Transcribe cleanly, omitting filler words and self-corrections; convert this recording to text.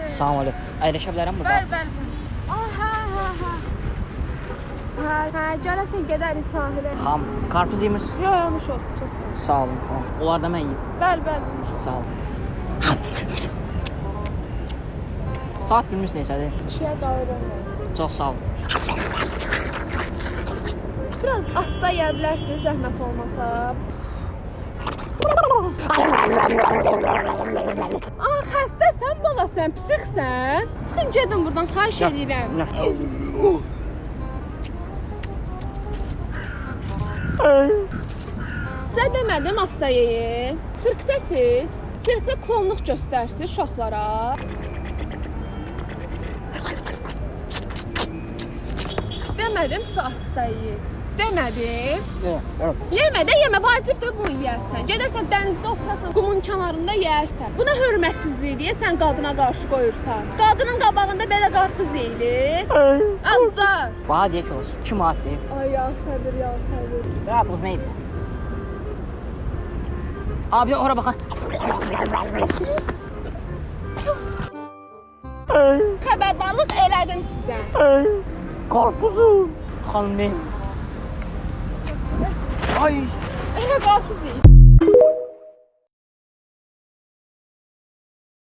Salam aleyküm. Əyləşə bilərəm burada? Bəli. Aha. Hə, gələsən gedərik sahilə. Xanım, qarpız yemiş. Yox, olsun, çox Sağ olun xanım. Onlar da mən yiyeyim. Bəli, olmuş. Sağ olun. Saat bilmiş neçədir? 2-yə qayıram. Çox sağ olun. Biraz asta yeyə bilərsiniz, zəhmət olmasa. Xəstəsən bala, sən psixsən. Çıxın gedin buradan, xahiş edirəm. Sizə demədim asta yeyin. Sirkdəsiz. Sirkdə klonluq göstərsiniz uşaqlara. Demədim sizə asta yeyin. Demədim. Yemə, vacibdir bunu yeyərsən. Gedərsən dənizdə oturarsan, qumun kənarında yeyərsən. Buna hörmətsizlik deyə sən qadına qarşı qoyursan. Qadının qabağında belə qarpız yeyilir. Azar. Bana deyək olsun. 2 manat deyib. Ay ya səbir. Qarpız nə idi? Abi ora baxın. Xəbərdarlıq elədim sizə. Qarpuzum. Xanım ne? Ay. Elə qarpız yeyin.